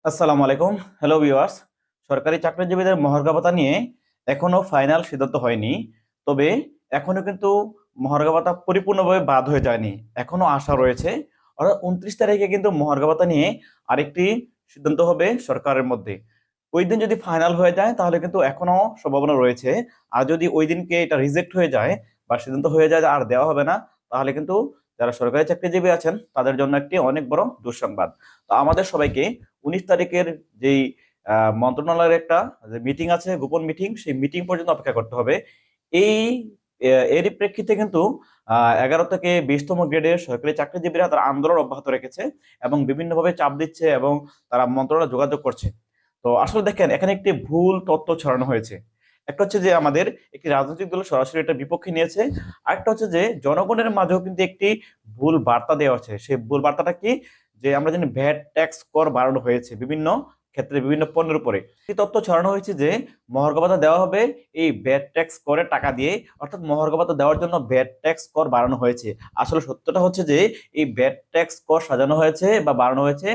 আসসালামু আলাইকুম। Hello viewers. সরকারি চাকরিজীবীদের মহার্ঘ ভাতা নিয়ে এখনো ফাইনাল সিদ্ধান্ত হয়নি। তবে এখনো কিন্তু মহার্ঘ ভাতা পরিপূর্ণভাবে বাদ হয়ে যায়নি। এখনো আশা রয়েছে। অর্থাৎ 29 তারিখে কিন্তু মহার্ঘ ভাতা নিয়ে আরেকটি সিদ্ধান্ত হবে সরকারের মধ্যে। ওই দিন যদি ফাইনাল হয়ে যায় তাহলে কিন্তু এখনো সম্ভাবনা রয়েছে। আর যদি ওই দিনকে এটা রিজেক্ট হয়ে যায় বা সিদ্ধান্ত হয়ে যায় যে আর দেওয়া হবে না, তাহলে কিন্তু যারা সরকারি চাকরিজীবী আছেন তাদের জন্য একটি অনেক বড় দুঃসংবাদ। তো আমাদের সবাইকে 19 তারিখের যেই মন্ত্রণালয়ের একটা মিটিং আছে, গোপন মিটিং, সেই মিটিং পর্যন্ত অপেক্ষা করতে হবে। এই এরই প্রেক্ষিতে কিন্তু 11 থেকে 20তম গ্রেডের সরকারি চাকরিজীবীরা তার আন্দোলন অব্যাহত রেখেছে এবং বিভিন্নভাবে চাপ দিচ্ছে এবং তারা মন্ত্রণালয়ে যোগাযোগ করছে। তো আসলে দেখেন, এখানে একটি ভুল তথ্য ছড়ানো হয়েছে। একটা হচ্ছে যে আমাদের একটি রাজনৈতিক দল সরাসরি এটা বিপক্ষে নিয়েছে। আরেকটা হচ্ছে যে জনগণের মাঝেও কিন্তু একটি ভুল বার্তা দেওয়া হচ্ছে। সেই ভুল বার্তাটা কি? যে আমরা জানি ভ্যাট ট্যাক্স কর বাড়ানো হয়েছে বিভিন্ন ক্ষেত্রে, বিভিন্ন পণ্যের উপরে। এই তথ্য ছড়ানো হয়েছে যে মহার্ঘ ভাতা দেওয়া হবে এই ভ্যাট ট্যাক্স করের টাকা দিয়ে, অর্থাৎ মহার্ঘ ভাতা দেওয়ার জন্য ভ্যাট ট্যাক্স কর বাড়ানো হয়েছে। আসলে সত্যটা হচ্ছে যে এই ভ্যাট ট্যাক্স কর সাজানো হয়েছে বা বাড়ানো হয়েছে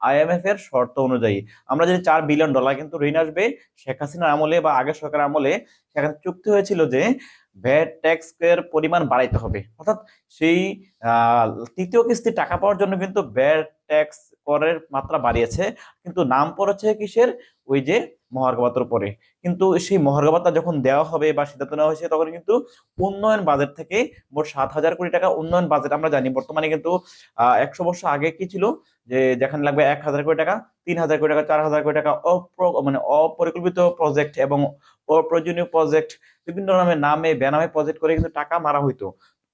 আইএমএফ এর শর্ত অনুযায়ী। আমরা জানি $4 বিলিয়ন কিন্তু ঋণ আসবে শেখ হাসিনার আমলে বা আগের সরকার আমলে। সেখানে চুক্তি হয়েছিল যে ভ্যাট ট্যাক্স এর পরিমাণ বাড়াইতে হবে, অর্থাৎ সেই আহ তৃতীয় কিস্তি টাকা পাওয়ার জন্য কিন্তু ভ্যাট ট্যাক্স করের মাত্রা বাড়িয়েছে। কিন্তু নাম পড়েছে কিসের? ওই যে মহার্ঘ ভাতার উপরে। কিন্তু সেই মহার্ঘ ভাতা যখন দেওয়া হবে বা সিদ্ধান্ত নেওয়া হয়েছে, তখন কিন্তু উন্নয়ন বাজেট থেকে মোট 7,000 কোটি টাকা উন্নয়ন বাজেট। আমরা জানি বর্তমানে কিন্তু 100 বছর আগে কি ছিল, যে যেখানে লাগবে 1,000 কোটি টাকা, 3,000 কোটি টাকা, 4,000 কোটি টাকা মানে অপরিকল্পিত প্রজেক্ট এবং অপ্রয়োজনীয় প্রজেক্ট, বিভিন্ন নামে নামে বেনামে প্রজেক্ট করে কিন্তু টাকা মারা হইতো।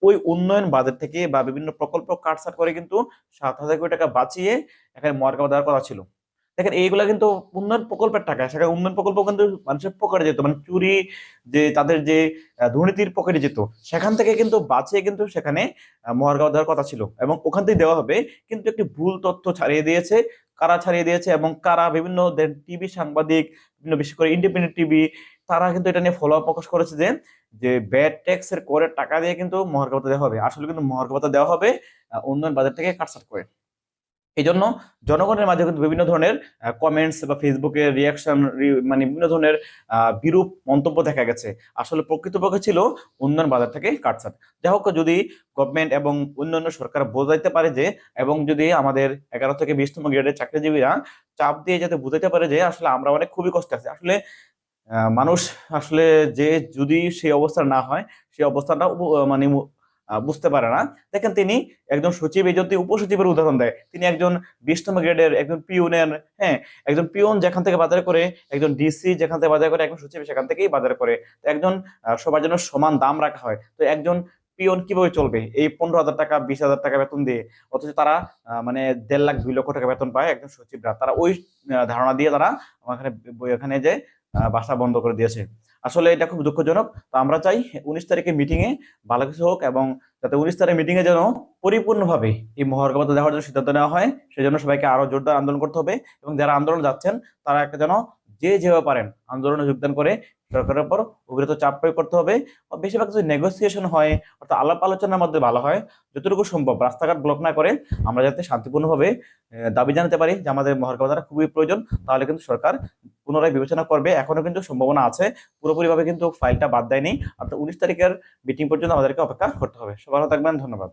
ওই উন্নয়ন বাজেট থেকে বা বিভিন্ন প্রকল্প কাটছাট করে কিন্তু 7,000 কোটি টাকা বাঁচিয়ে এখানে মহার্ঘ দেওয়ার কথা ছিল। দেখেন, এইগুলা কিন্তু উন্নয়ন প্রকল্পের টাকা। সেখানে উন্নয়ন প্রকল্প কিন্তু মানুষের পকেটে যেত, মানে চুরি, যে তাদের যে দুর্নীতির পকেটে যেত, সেখান থেকে কিন্তু বাঁচিয়ে কিন্তু সেখানে মহার্ঘ দেওয়ার কথা ছিল এবং ওখান থেকে দেওয়া হবে। কিন্তু একটি ভুল তথ্য ছাড়িয়ে দিয়েছে। কারা ছাড়িয়ে দিয়েছে এবং কারা? বিভিন্ন টিভি সাংবাদিক, বিভিন্ন বিশেষ করে ইন্ডিপেন্ডেন্ট টিভি, তারা কিন্তু এটা নিয়ে ফলো প্রকাশ করেছে যে যে ভ্যাট ট্যাক্স এর করের টাকা দিয়ে কিন্তু মহার্ঘ ভাতা দেওয়া হবে। আসলে কিন্তু মহার্ঘ ভাতা দেওয়া হবে উন্নয়ন বাজেট থেকে কাটছাট করে। এই জন্য জনগণের মাঝে কিন্তু বিভিন্ন ধরনের কমেন্টস বা ফেসবুকে রিয়াকশন, মানে বিভিন্ন ধরনের বিরূপ মন্তব্য দেখা গেছে। আসলে প্রকৃতপক্ষে ছিল উন্নয়ন বাজার থেকে কাটছাট। যাই হোক, যদি গভর্নমেন্ট এবং অন্যান্য সরকার বোঝাইতে পারে যে, এবং যদি আমাদের 11 থেকে 20তম গ্রেডের চাকরিজীবীরা চাপ দিয়ে যাতে বুঝাইতে পারে যে আসলে আমরা অনেক খুবই কষ্টে আছি। আসলে মানুষ আসলে, যে যদি সেই অবস্থা না হয়, সেই অবস্থাটা মানে বুঝতে পারে না। দেখেন, তিনি একজন সচিব, এই যদি উপসচিবের উদাহরণ দেয়, তিনি একজন 20তম গ্রেডের একজন পিওনের, হ্যাঁ, একজন পিওন যেখান থেকে বাজার করে, একজন ডিসি যেখান থেকে বাজার করে, একজন সচিব সেখান থেকেই বাজার করে। তো একজন সবার জন্য সমান দাম রাখা হয়। তো একজন পিওন কিভাবে চলবে এই 15,000 টাকা 20,000 টাকা বেতন দিয়ে? অথচ তারা মানে 1.5 লাখ 2 লক্ষ টাকা বেতন পায় একজন সচিবরা। তারা ওই ধারণা দিয়ে তারা এখানে এখানে যে বাসা বন্ধ করে দিয়েছে। আসলে এটা খুব দুঃখজনক। তো আমরা চাই 19 তারিখে মিটিং এ ভালো কিছু হোক এবং যাতে 19 তারিখ মিটিং এ যেন পরিপূর্ণভাবে এই মহার্ঘ ভাতা দেওয়ার জন্য সিদ্ধান্ত নেওয়া হয়। সেজন্য সবাইকে আরো জোরদার আন্দোলন করতে হবে এবং যারা আন্দোলন যাচ্ছেন তারা একটা যেন যে যেভাবে পারেন আন্দোলনে যোগদান করে সরকারের উপর অবিরত চাপ প্রয়োগ করতে হবে। বেশিরভাগ যদি নেগোসিয়েশন হয়, অর্থাৎ আলাপ আলোচনার মধ্যে ভালো হয়, যতটুকু সম্ভব রাস্তাঘাট ব্লক না করে আমরা যাতে শান্তিপূর্ণভাবে দাবি জানাতে পারি যে আমাদের মহার্ঘ ভাতাটা খুবই প্রয়োজন, তাহলে কিন্তু সরকার পুনরায় বিবেচনা করবে। এখনো কিন্তু সম্ভাবনা আছে, পুরোপুরিভাবে কিন্তু ফাইলটা বাদ দেয়নি। অর্থাৎ 19 তারিখের মিটিং পর্যন্ত আমাদেরকে অপেক্ষা করতে হবে। সবার ভালো থাকবেন, ধন্যবাদ।